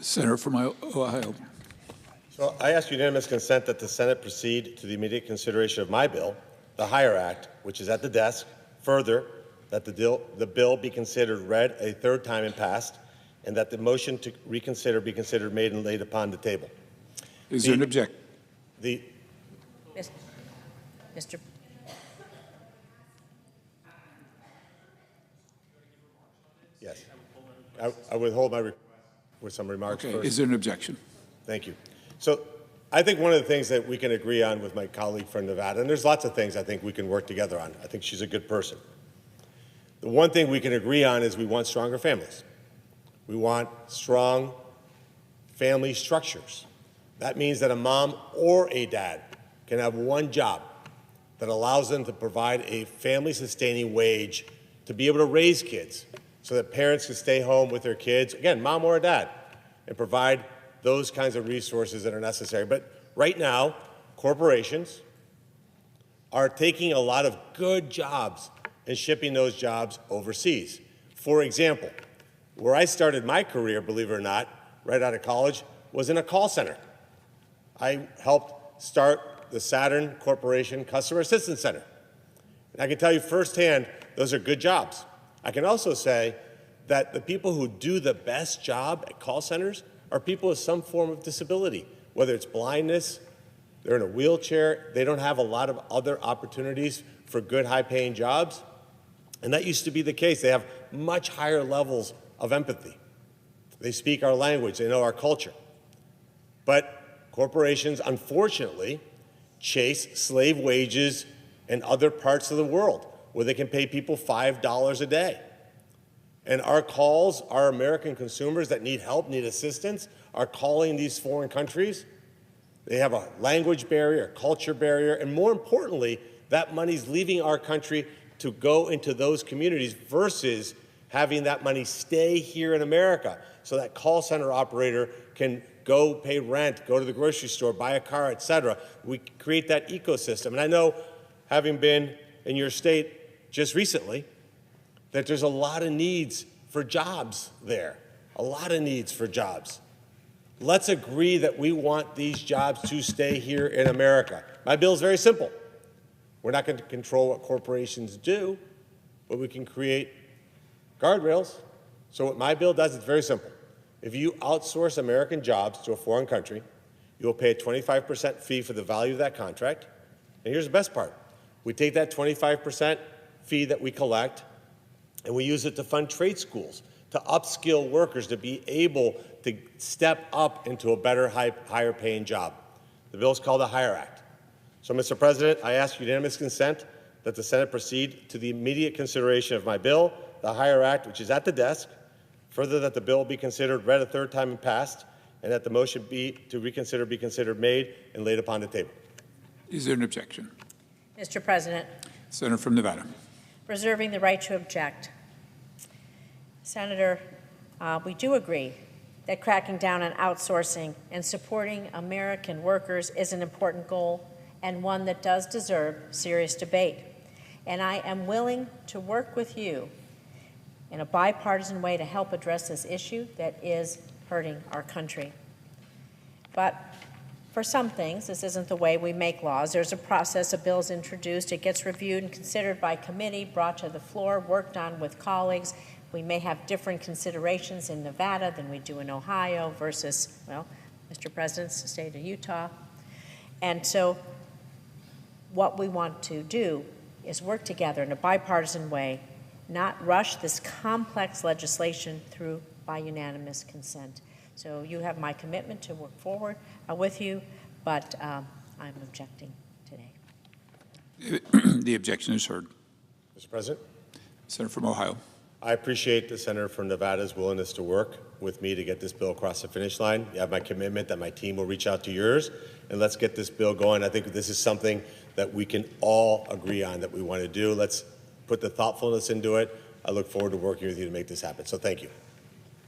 Senator from Ohio. So I ask unanimous consent that the Senate proceed to the immediate consideration of my bill, the HIRE Act, which is at the desk. Further, that the bill be considered read a third time and passed, and that the motion to reconsider be considered made and laid upon the table. Is there an objection? Mr. Yes. I withhold my request with some remarks Okay. first. Is there an objection? Thank you. So I think one of the things that we can agree on with my colleague from Nevada, and there's lots of things I think we can work together on. I think she's a good person. The one thing we can agree on is we want stronger families. We want strong family structures. That means that a mom or a dad can have one job that allows them to provide a family-sustaining wage to be able to raise kids so that parents can stay home with their kids, again, mom or a dad, and provide those kinds of resources that are necessary. But right now, corporations are taking a lot of good jobs and shipping those jobs overseas. For example, where I started my career, believe it or not, right out of college, was in a call center. I helped start the Saturn Corporation Customer Assistance Center. And I can tell you firsthand, those are good jobs. I can also say that the people who do the best job at call centers are people with some form of disability, whether it's blindness, they're in a wheelchair, they don't have a lot of other opportunities for good, high-paying jobs. And that used to be the case. They have much higher levels of empathy. They speak our language, they know our culture. But corporations, unfortunately, chase slave wages in other parts of the world where they can pay people $5 a day. And our calls, our American consumers that need help, need assistance, are calling these foreign countries. They have a language barrier, a culture barrier, and more importantly, that money's leaving our country to go into those communities versus having that money stay here in America so that call center operator can go pay rent, go to the grocery store, buy a car, et cetera. We create that ecosystem. And I know, having been in your state just recently, that there's a lot of needs for jobs there, a lot of needs for jobs. Let's agree that we want these jobs to stay here in America. My bill is very simple. We're not going to control what corporations do, but we can create guardrails. So what my bill does, it's very simple. If you outsource American jobs to a foreign country, you will pay a 25% fee for the value of that contract. And here's the best part. We take that 25% fee that we collect and we use it to fund trade schools, to upskill workers to be able to step up into a better, higher paying job. The bill is called the HIRE Act. So, Mr. President, I ask unanimous consent that the Senate proceed to the immediate consideration of my bill, the HIRE Act, which is at the desk. Further, that the bill be considered read a third time and passed, and that the motion to reconsider be considered made and laid upon the table. Is there an objection? Mr. President. Senator from Nevada. Reserving the right to object. Senator, we do agree that cracking down on outsourcing and supporting American workers is an important goal and one that does deserve serious debate. And I am willing to work with you in a bipartisan way to help address this issue that is hurting our country. But for some things, this isn't the way we make laws. There's a process. A bill is introduced, it gets reviewed and considered by committee, brought to the floor, worked on with colleagues. We may have different considerations in Nevada than we do in Ohio versus, well, Mr. President's the state of Utah. And so what we want to do is work together in a bipartisan way, not rush this complex legislation through by unanimous consent. So you have my commitment to work forward with you, but I'm objecting today. The objection is heard. Mr. President? Senator from Ohio. I appreciate the Senator from Nevada's willingness to work with me to get this bill across the finish line. You have my commitment that my team will reach out to yours, and let's get this bill going. I think this is something that we can all agree on that we want to do. Let's put the thoughtfulness into it. I look forward to working with you to make this happen. So thank you.